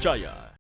terpercaya.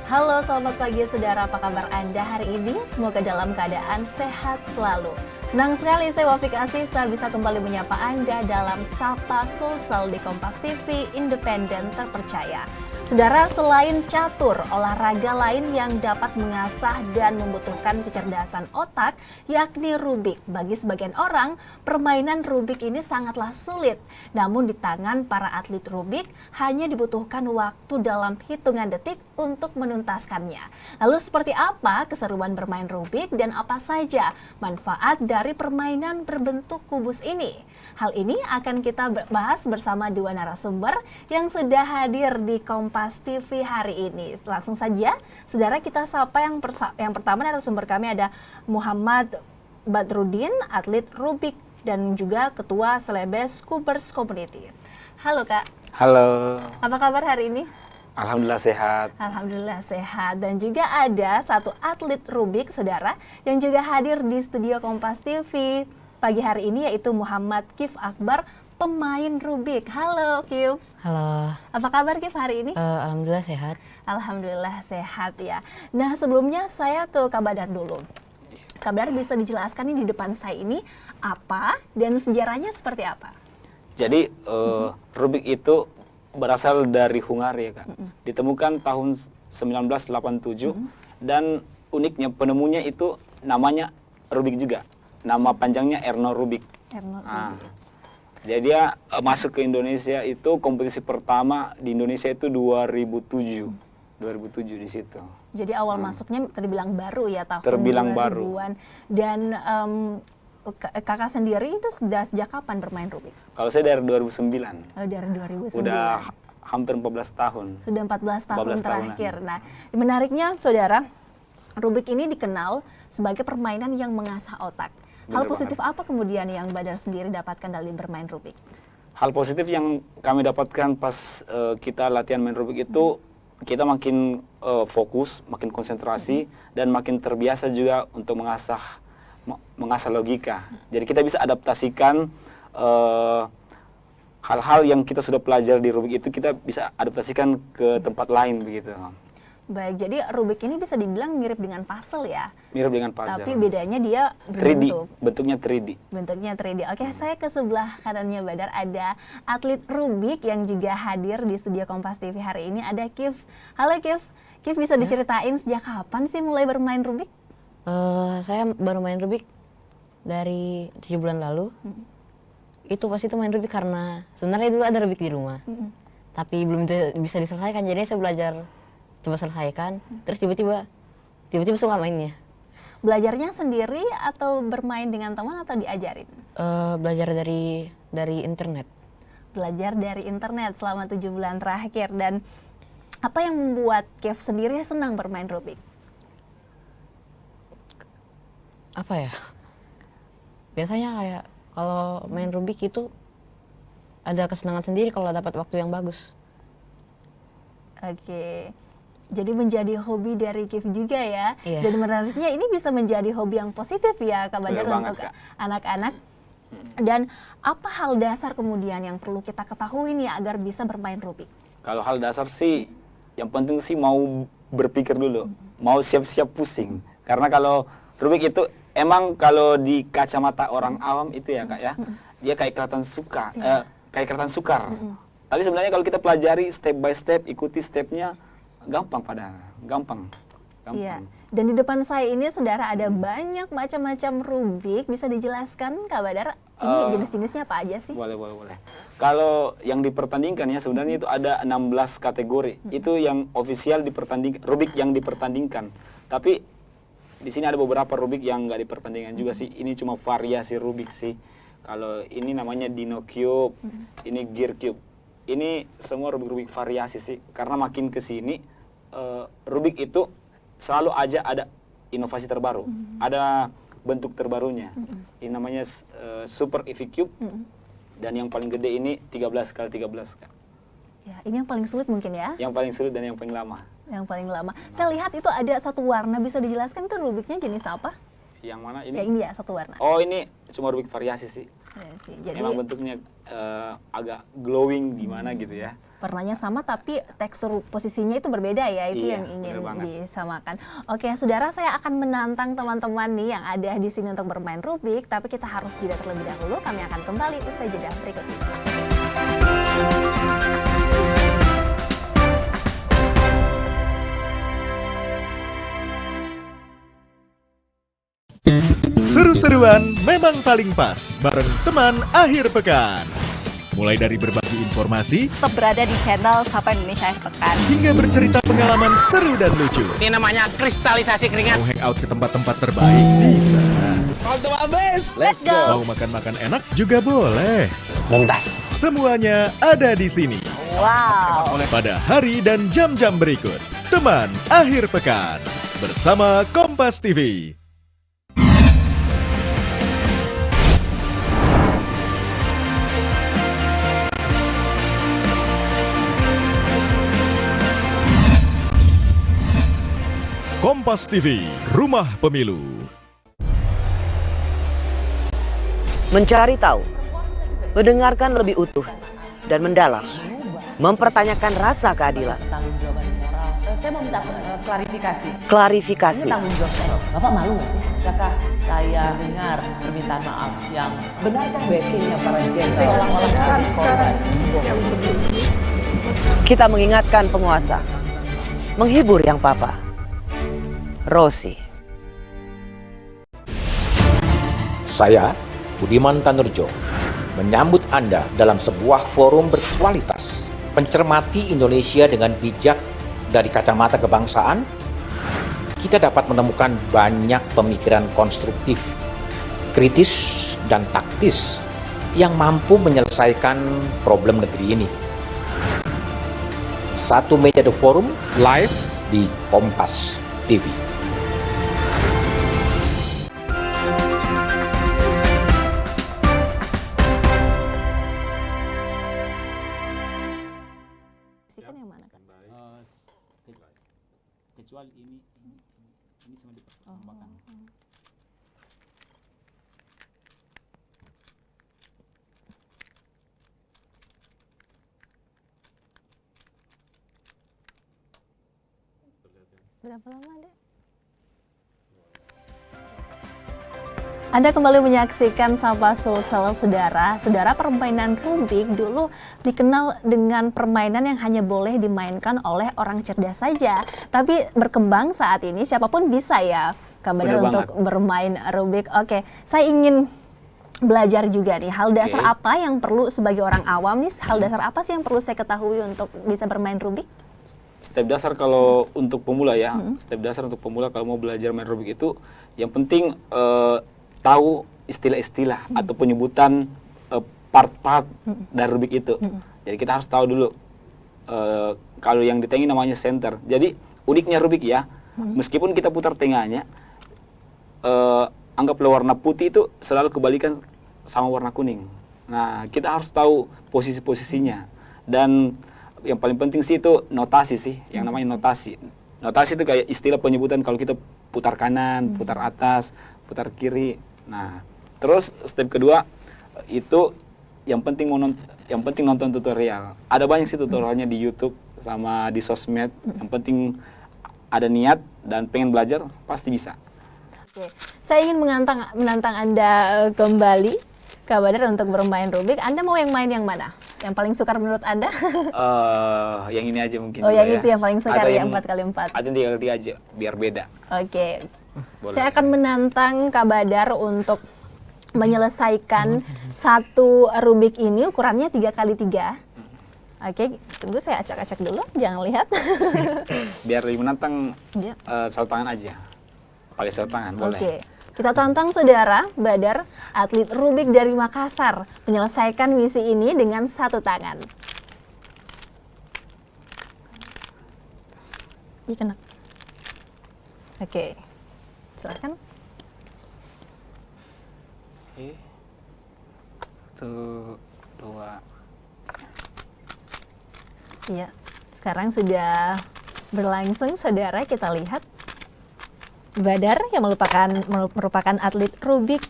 Halo, selamat pagi saudara, apa kabar Anda hari ini? Semoga dalam keadaan sehat selalu. Senang sekali saya Wafik Asisa bisa kembali menyapa Anda dalam Sapa Sulsel di Kompas TV Independen Terpercaya. Saudara, selain catur, olahraga lain yang dapat mengasah dan membutuhkan kecerdasan otak, yakni Rubik. Bagi sebagian orang, permainan Rubik ini sangatlah sulit. Namun di tangan para atlet Rubik, hanya dibutuhkan waktu dalam hitungan detik untuk menuntaskannya. Lalu seperti apa keseruan bermain Rubik dan apa saja manfaat dari permainan berbentuk kubus ini? Hal ini akan kita bahas bersama dua narasumber yang sudah hadir di Kompas TV hari ini. Langsung saja, saudara, kita sapa yang pertama narasumber kami ada Muhammad Badrudin, atlet Rubik dan juga Ketua Selebes Kubers Community. Halo Kak. Halo. Apa kabar hari ini? Alhamdulillah sehat. Alhamdulillah sehat. Dan juga ada satu atlet Rubik, saudara, yang juga hadir di studio Kompas TV pagi hari ini, yaitu Muhammad Kif Akbar, pemain Rubik. Halo Kif. Halo. Apa kabar Kif hari ini? Alhamdulillah sehat. Alhamdulillah sehat ya. Nah, sebelumnya saya ke Kak Badar dulu. Kak Badar bisa dijelaskan nih di depan saya ini apa dan sejarahnya seperti apa? Jadi Rubik itu berasal dari Hungaria, Kak. Ditemukan tahun 1987 dan uniknya penemunya itu namanya Rubik juga. Nama panjangnya Erno Rubik. Jadi dia masuk ke Indonesia itu kompetisi pertama di Indonesia itu 2007 di situ. Jadi awal masuknya terbilang baru ya, tahun Terbilang 2000-an. Dan kakak sendiri itu sudah sejak kapan bermain Rubik? Kalau saya dari 2009. Oh, dari 2009. Udah hampir 14 tahun. Sudah 14 tahun 14 terakhir. Nah, menariknya saudara, Rubik ini dikenal sebagai permainan yang mengasah otak. Hal Bener positif apa kemudian yang Badar sendiri dapatkan dalam bermain Rubik? Hal positif yang kami dapatkan pas kita latihan main Rubik itu, kita makin fokus, makin konsentrasi, dan makin terbiasa juga untuk mengasah logika. Jadi kita bisa adaptasikan hal-hal yang kita sudah pelajari di Rubik itu, kita bisa adaptasikan ke tempat lain begitu. Baik, jadi Rubik ini bisa dibilang mirip dengan puzzle ya? Mirip dengan puzzle. Tapi bedanya dia 3D, berbentuk. bentuknya 3D. Bentuknya 3D. Oke, saya ke sebelah kanannya Badar ada atlet Rubik yang juga hadir di studio Kompas TV hari ini. Ada Kif. Halo Kif. Kif, bisa diceritain sejak kapan sih mulai bermain Rubik? Saya baru main Rubik dari 7 bulan lalu. Itu pas itu main Rubik karena sebenarnya dulu ada Rubik di rumah. Tapi belum bisa diselesaikan, jadi saya belajar coba selesaikan. Terus tiba-tiba suka mainnya. Belajarnya sendiri atau bermain dengan teman atau diajarin? Belajar dari internet. Belajar dari internet selama 7 bulan terakhir. Dan apa yang membuat Kev sendiri senang bermain Rubik? Apa ya? Biasanya kayak kalau main Rubik itu ada kesenangan sendiri kalau dapat waktu yang bagus. Oke. Jadi menjadi hobi dari Kif juga ya. Iya. Dan menariknya ini bisa menjadi hobi yang positif ya Kak Badar untuk Kak. anak-anak. Dan apa hal dasar kemudian yang perlu kita ketahui nih agar bisa bermain Rubik? Kalau hal dasar sih, yang penting sih mau berpikir dulu, mau siap-siap pusing. Karena kalau Rubik itu emang kalau di kacamata orang awam itu ya Kak ya, dia kayak kelihatan kayak kelihatan sukar. Tapi sebenarnya kalau kita pelajari step by step, ikuti stepnya, gampang padahal, gampang. Iya. Dan di depan saya ini saudara ada banyak macam-macam Rubik, bisa dijelaskan Kak Badar? Ini jenis-jenisnya apa aja sih? Boleh. Kalau yang dipertandingkan ya sebenarnya itu ada 16 kategori. Itu yang ofisial dipertandingkan, Rubik yang dipertandingkan. Tapi di sini ada beberapa Rubik yang nggak dipertandingkan juga sih. Ini cuma variasi Rubik sih. Kalau ini namanya Dino Cube, ini Gear Cube. Ini semua Rubik variasi sih. Karena makin ke sini Rubik itu selalu aja ada inovasi terbaru. Ada bentuk terbarunya. Ini namanya Super EV Cube. Dan yang paling gede ini 13x13 Kak. Ya, ini yang paling sulit mungkin ya? Yang paling sulit dan yang paling lama. Yang paling lama. Saya lihat itu ada satu warna, bisa dijelaskan itu Rubiknya jenis apa? Yang mana ini? Ya ini ya, satu warna. Oh ini cuma Rubik variasi sih. Ya, sih. Jadi Memang bentuknya agak glowing gimana gitu ya. warnanya sama tapi tekstur posisinya itu berbeda ya, itu Iya, yang ingin bener banget. disamakan. Oke, saudara, saya akan menantang teman-teman nih yang ada di sini untuk bermain Rubik, tapi kita harus jeda terlebih dahulu. Kami akan kembali usai jeda berikut ini. Seru-seruan memang paling pas bareng teman akhir pekan. Mulai dari berbagi informasi Tetap berada di channel Sapa Indonesia Akhir Pekan. hingga bercerita pengalaman seru dan lucu. Ini namanya kristalisasi keringat. Mau hangout ke tempat-tempat terbaik bisa. Let's go! Mau makan-makan enak juga boleh. Mumtaz. Semuanya ada di sini. Wow! Pada hari dan jam-jam berikut. Teman akhir pekan bersama Kompas TV. Kompas TV, Rumah Pemilu. Mencari tahu, mendengarkan lebih utuh dan mendalam, mempertanyakan rasa keadilan. Tanggung-jawaban moral. Saya mau minta klarifikasi. Klarifikasi, Ini tanggung jawab saya. Bapak malu nggak sih? Apakah saya dengar permintaan maaf yang benarkah backingnya para jenderal seolah-olah menjadi korban? kita mengingatkan penguasa, menghibur yang papa. Rosi. Saya, Budiman Tanurjo, menyambut Anda dalam sebuah forum berkualitas, mencermati Indonesia dengan bijak dari kacamata kebangsaan. Kita dapat menemukan banyak pemikiran konstruktif, kritis, dan taktis yang mampu menyelesaikan problem negeri ini. Satu meja The Forum live di Kompas TV. Sikan yang mana, Kak? Kecuali ini cuma diperkembangkan. Berapa lama, Dek? Anda kembali menyaksikan Sapa Sulsel, saudara. Saudara, permainan Rubik dulu dikenal dengan permainan yang hanya boleh dimainkan oleh orang cerdas saja. Tapi berkembang saat ini siapapun bisa ya, Kak Badar, Bener untuk bermain Rubik. Oke, saya ingin belajar juga nih, hal dasar Oke. apa yang perlu sebagai orang awam nih, hal dasar apa sih yang perlu saya ketahui untuk bisa bermain Rubik? Step dasar kalau untuk pemula ya, step dasar untuk pemula kalau mau belajar main Rubik itu, yang penting tahu istilah-istilah atau penyebutan part-part dari Rubik itu. Jadi kita harus tahu dulu kalau yang di tengah namanya center. Jadi uniknya Rubik ya, meskipun kita putar tengahnya, anggaplah warna putih itu selalu kebalikan sama warna kuning. Nah, kita harus tahu posisi-posisinya. Dan yang paling penting sih itu notasi sih, yang namanya notasi. Notasi itu kayak istilah penyebutan kalau kita putar kanan, putar atas, putar kiri. Nah, terus step kedua itu yang penting nonton tutorial. Ada banyak sih tutorialnya di YouTube sama di sosmed. Yang penting ada niat dan pengen belajar, pasti bisa. Oke, saya ingin menantang Anda kembali, Kak Badar, untuk bermain Rubik. Anda mau yang main yang mana? Yang paling sukar menurut Anda? Yang ini aja mungkin. Oh, juga yang ya. itu yang paling sukar Atau ya, yang 4x4. Atau 3x3 aja, biar beda. Oke, Boleh. saya akan menantang Kak Badar untuk menyelesaikan satu Rubik ini ukurannya 3x3. Oke, tunggu saya acak-acak dulu, jangan lihat. Biar lebih menantang Ya. satu tangan aja. Pakai satu tangan, boleh. Oke, kita tantang saudara Badar, atlet Rubik dari Makassar, menyelesaikan misi ini dengan satu tangan. Ih, kena. Oke, silakan. Oke. 1, 2. Iya, sekarang sudah berlangsung saudara, kita lihat. Badar yang merupakan atlet Rubik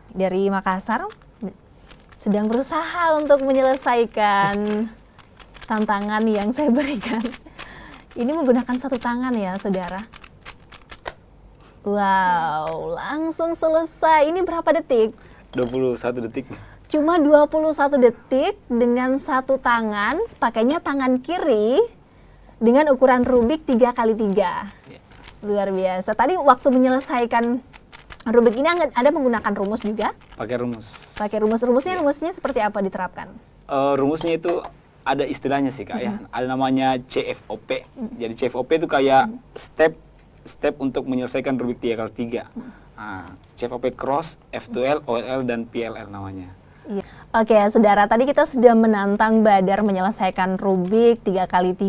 dari Makassar sedang berusaha untuk menyelesaikan tantangan yang saya berikan. Ini menggunakan satu tangan ya, saudara. Wow, langsung selesai. Ini berapa detik? 21 detik. Cuma 21 detik dengan satu tangan, pakainya tangan kiri dengan ukuran Rubik 3x3. Luar biasa. Tadi waktu menyelesaikan Rubik ini Anda menggunakan rumus juga? Pakai rumus. Pakai rumus. Rumusnya seperti apa diterapkan? Rumusnya itu ada istilahnya sih Kak ya. Ada namanya CFOP. Jadi CFOP itu kayak step untuk menyelesaikan Rubik 3x3. Nah, CFOP cross, F2L, OLL, dan PLL namanya. Iya. Oke, saudara, tadi kita sudah menantang Badar menyelesaikan Rubik 3x3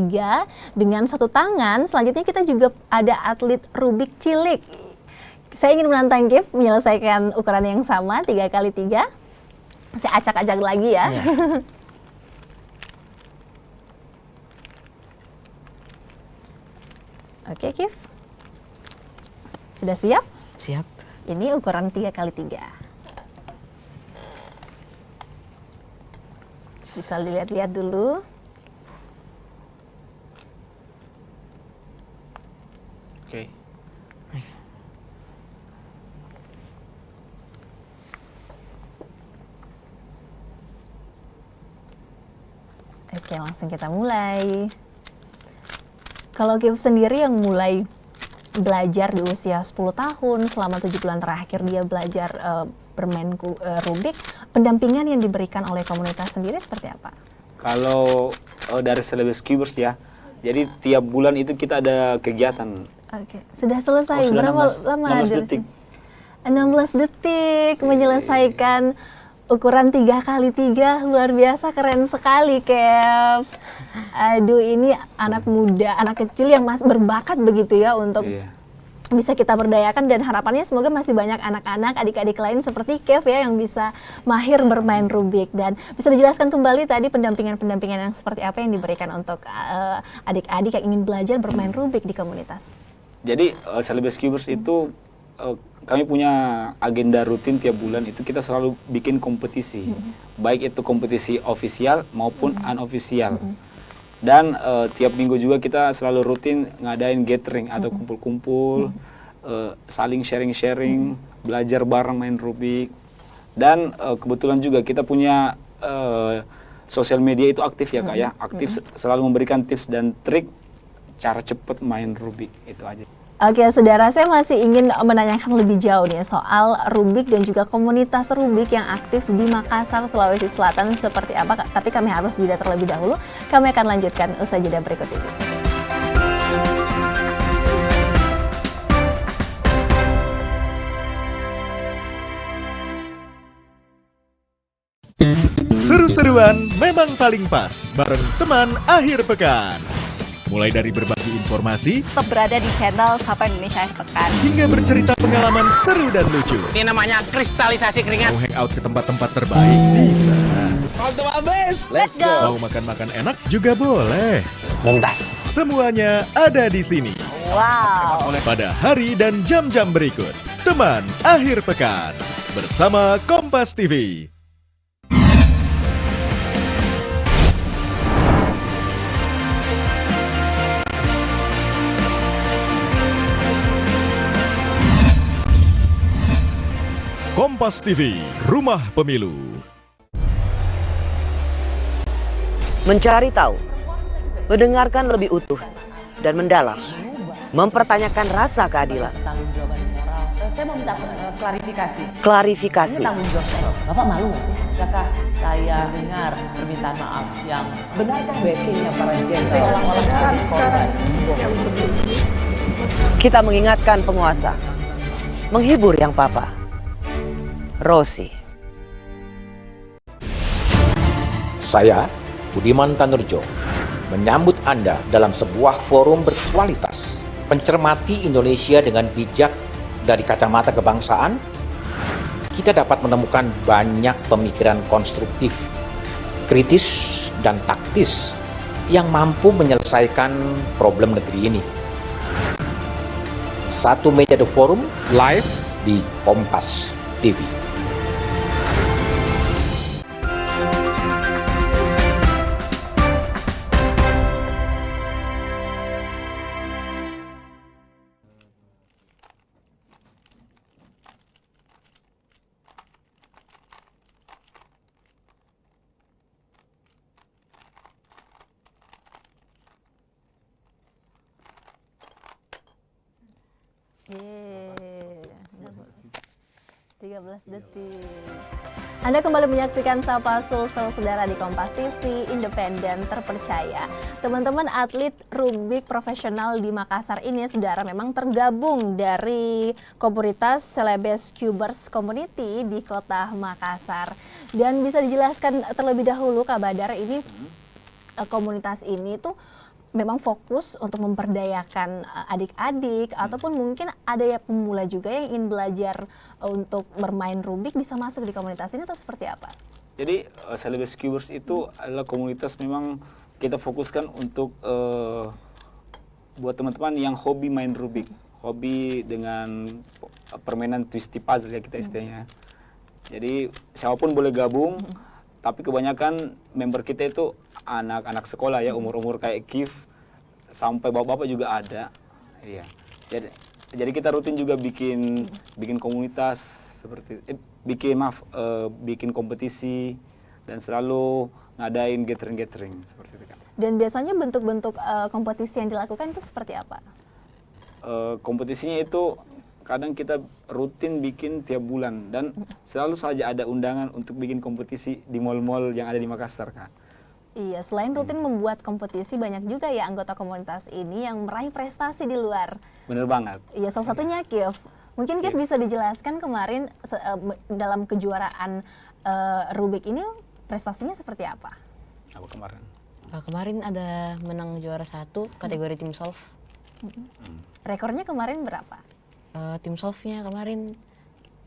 dengan satu tangan. Selanjutnya kita juga ada atlet Rubik cilik. Saya ingin menantang Kif menyelesaikan ukuran yang sama, 3x3. Saya acak-acak lagi ya. Iya. Oke, Kif. Sudah siap? Siap. Ini ukuran 3x3. Bisa dilihat-lihat dulu. Oke. Oke, langsung kita mulai. Kalau Kif sendiri yang mulai belajar di usia 10 tahun, selama 7 bulan terakhir dia belajar bermain Rubik, pendampingan yang diberikan oleh komunitas sendiri seperti apa? Kalau dari Celebes Cubers ya, jadi tiap bulan itu kita ada kegiatan. Oke, sudah selesai. Sudah Berapa 16 lama? 16 detik. 16 detik menyelesaikan ukuran 3x3. Luar biasa, keren sekali, Kev. Aduh, ini anak muda, anak kecil yang masih berbakat begitu ya untuk bisa kita berdayakan, dan harapannya semoga masih banyak anak-anak, adik-adik lain seperti Kev ya yang bisa mahir bermain Rubik. Dan bisa dijelaskan kembali tadi pendampingan-pendampingan yang seperti apa yang diberikan untuk adik-adik yang ingin belajar bermain Rubik di komunitas. Jadi Celebes Cubers itu kami punya agenda rutin tiap bulan, itu kita selalu bikin kompetisi. Baik itu kompetisi ofisial maupun unofficial. Dan tiap minggu juga kita selalu rutin ngadain gathering atau kumpul-kumpul, saling sharing-sharing, belajar bareng main Rubik. Dan kebetulan juga kita punya sosial media itu aktif ya Kak ya, aktif selalu memberikan tips dan trik cara cepat main Rubik, itu aja. Oke, saudara, saya masih ingin menanyakan lebih jauh nih soal Rubik dan juga komunitas Rubik yang aktif di Makassar, Sulawesi Selatan seperti apa. Tapi kami harus jeda terlebih dahulu. Kami akan lanjutkan usai jeda berikut ini. Seru-seruan memang paling pas bareng teman akhir pekan. Mulai dari berbagi informasi, Tetap berada di channel Sapa Indonesia Akhir Pekan. hingga bercerita pengalaman seru dan lucu. Ini namanya kristalisasi keringat. Mau hangout ke tempat-tempat terbaik? Bisa. Let's go! Mau makan-makan enak? Juga boleh. Mumtaz. Semuanya ada di sini. Wow! Pada hari dan jam-jam berikut. Teman akhir pekan. Bersama Kompas TV. Kompas TV, Rumah Pemilu. Mencari tahu, mendengarkan lebih utuh, dan mendalam, mempertanyakan rasa keadilan. Tanggung jawaban moral. Saya mau minta klarifikasi. Klarifikasi. Ini tanggung jawab moral. Bapak malu nggak sih? Sudahkah saya dengar permintaan maaf yang benarkah backingnya para jenderal seolah-olah menjadi korban? Kita mengingatkan penguasa, menghibur yang papa. Rosi. Saya, Budiman Tanurjo, menyambut Anda dalam sebuah forum berkualitas. Mencermati Indonesia dengan bijak dari kacamata kebangsaan, kita dapat menemukan banyak pemikiran konstruktif, kritis, dan taktis yang mampu menyelesaikan problem negeri ini. Satu meja The Forum live di Kompas TV. Yeay. 13 detik. Anda kembali menyaksikan Sapa Sulsel Saudara di Kompas TV, independen, terpercaya. Teman-teman atlet rubik profesional di Makassar ini, Saudara, memang tergabung dari komunitas Celebes Cubers Community di Kota Makassar. Dan bisa dijelaskan terlebih dahulu, Kak Badar, ini komunitas ini tuh memang fokus untuk memperdayakan adik-adik ataupun mungkin ada ya pemula juga yang ingin belajar untuk bermain rubik bisa masuk di komunitas ini atau seperti apa? Jadi Celebes Cubers itu adalah komunitas memang kita fokuskan untuk buat teman-teman yang hobi main rubik, hobi dengan permainan twisty puzzle ya kita istilahnya. Jadi siapapun boleh gabung. Tapi kebanyakan member kita itu anak-anak sekolah ya, umur-umur kayak Kif sampai bapak-bapak juga ada. Iya. Jadi kita rutin juga bikin komunitas seperti bikin kompetisi dan selalu ngadain gathering seperti itu kan. Dan biasanya bentuk-bentuk kompetisi yang dilakukan itu seperti apa? Kompetisinya itu kadang kita rutin bikin tiap bulan dan selalu saja ada undangan untuk bikin kompetisi di mal-mal yang ada di Makassar kan. Iya, selain rutin membuat kompetisi, banyak juga ya anggota komunitas ini yang meraih prestasi di luar. Bener banget. Iya, salah satunya Kif. Mungkin Kif bisa dijelaskan kemarin dalam kejuaraan rubik ini prestasinya seperti apa? Apa kemarin? Kemarin ada menang juara 1 kategori tim solve. Rekornya kemarin berapa? Tim solve-nya kemarin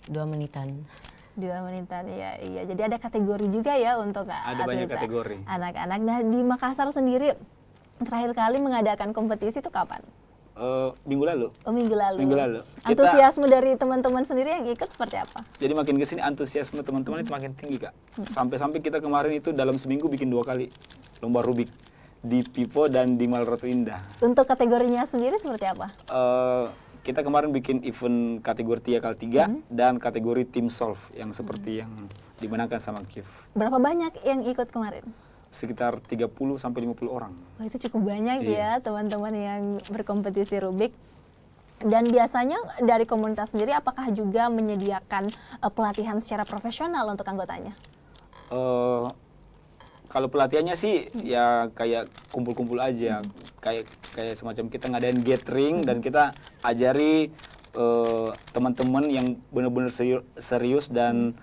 2 menitan. 2 menitan, iya. Jadi ada kategori juga ya untuk ada banyak kategori anak-anak. Nah, di Makassar sendiri terakhir kali mengadakan kompetisi itu kapan? Minggu lalu. Oh, minggu lalu. Kita, Antusiasme dari teman-teman sendiri yang ikut seperti apa? Jadi makin kesini antusiasme teman-teman itu makin tinggi Kak. Sampai-sampai kita kemarin itu dalam seminggu bikin 2 kali lomba rubik di Pipo dan di Mal Ratu Indah. Untuk kategorinya sendiri seperti apa? Kita kemarin bikin event kategori 3x3 dan kategori tim solve yang seperti yang dimenangkan sama Kif. Berapa banyak yang ikut kemarin? Sekitar 30 sampai 50 orang. Wah, itu cukup banyak ya teman-teman yang berkompetisi rubik. Dan biasanya dari komunitas sendiri apakah juga menyediakan pelatihan secara profesional untuk anggotanya? Kalau pelatihannya sih ya kayak kumpul-kumpul aja, kayak semacam kita ngadain gathering dan kita ajari teman-teman yang benar-benar serius dan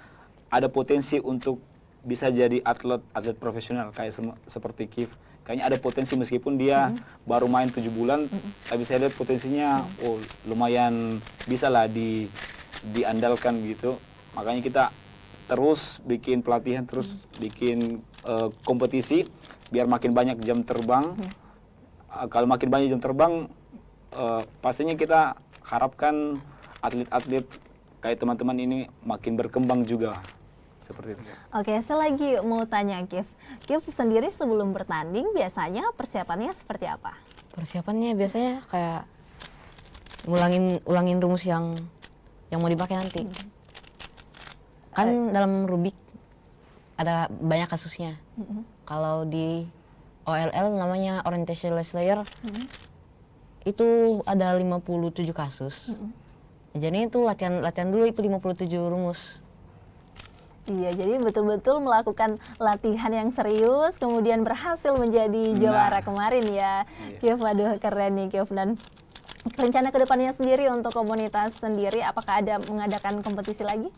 ada potensi untuk bisa jadi atlet profesional kayak seperti Kif. Kayaknya ada potensi meskipun dia baru main 7 bulan, tapi saya lihat potensinya lumayan bisa lah diandalkan gitu. Makanya kita terus bikin pelatihan, terus bikin kompetisi biar makin banyak jam terbang. Kalau makin banyak jam terbang, pastinya kita harapkan atlet-atlet kayak teman-teman ini makin berkembang juga. Seperti itu. Oke, saya lagi mau tanya Kif. Kif sendiri sebelum bertanding biasanya persiapannya seperti apa? Persiapannya biasanya kayak ulangin rumus yang mau dipakai nanti. Kan dalam Rubik ada banyak kasusnya. Kalau di OLL namanya Orientation Layer itu ada 57 kasus. Jadi itu latihan dulu itu 57 rumus. Iya, jadi betul-betul melakukan latihan yang serius, kemudian berhasil menjadi juara kemarin ya. Kiev, waduh keren nih Kiev. Dan rencana kedepannya sendiri untuk komunitas sendiri, apakah ada mengadakan kompetisi lagi?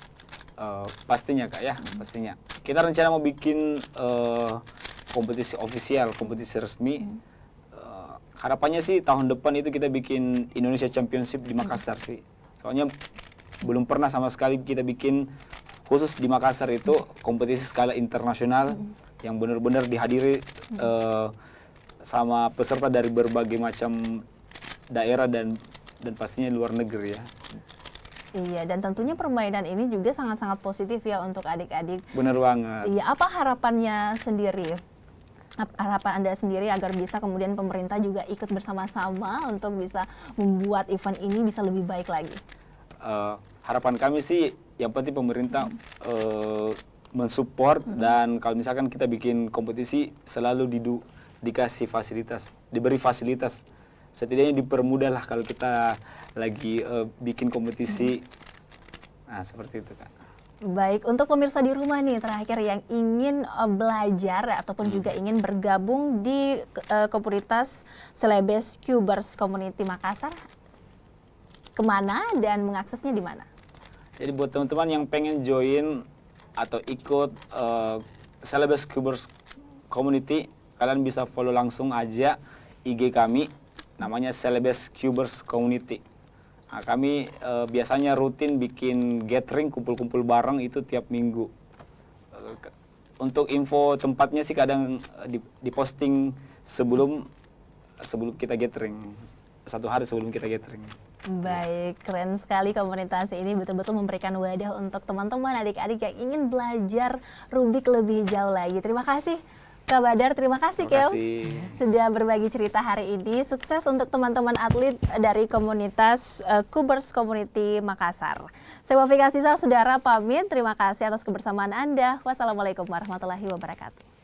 Pastinya Kak ya, pastinya. Kita rencana mau bikin kompetisi ofisial, kompetisi resmi. Harapannya sih tahun depan itu kita bikin Indonesia Championship di Makassar sih. Soalnya belum pernah sama sekali kita bikin khusus di Makassar itu kompetisi skala internasional yang benar-benar dihadiri sama peserta dari berbagai macam daerah dan pastinya luar negeri ya. Iya, dan tentunya permainan ini juga sangat-sangat positif ya untuk adik-adik. Bener banget. Iya, apa harapannya sendiri? Harapan Anda sendiri agar bisa kemudian pemerintah juga ikut bersama-sama untuk bisa membuat event ini bisa lebih baik lagi? Harapan kami sih yang penting pemerintah mensupport dan kalau misalkan kita bikin kompetisi selalu dikasih fasilitas, diberi fasilitas. Setidaknya dipermudah lah kalau kita lagi bikin kompetisi. Nah, seperti itu Kak. Baik, untuk pemirsa di rumah nih terakhir yang ingin belajar ataupun juga ingin bergabung di komunitas Celebes Cubers Community Makassar, kemana dan mengaksesnya di mana? Jadi buat teman-teman yang pengen join atau ikut Celebes Cubers Community, kalian bisa follow langsung aja IG kami, namanya Celebes Cubers Community. Nah, kami biasanya rutin bikin gathering, kumpul-kumpul bareng itu tiap minggu. Untuk info tempatnya sih kadang diposting sebelum kita gathering, 1 hari sebelum kita gathering. Baik, keren sekali komunitas ini betul-betul memberikan wadah untuk teman-teman adik-adik yang ingin belajar Rubik lebih jauh lagi. Terima kasih Kak Badar, terima kasih Keo sudah berbagi cerita hari ini. Sukses untuk teman-teman atlet dari komunitas Cubers Community Makassar. Saya Wafi Kasisa, saudara pamit. Terima kasih atas kebersamaan Anda. Wassalamualaikum warahmatullahi wabarakatuh.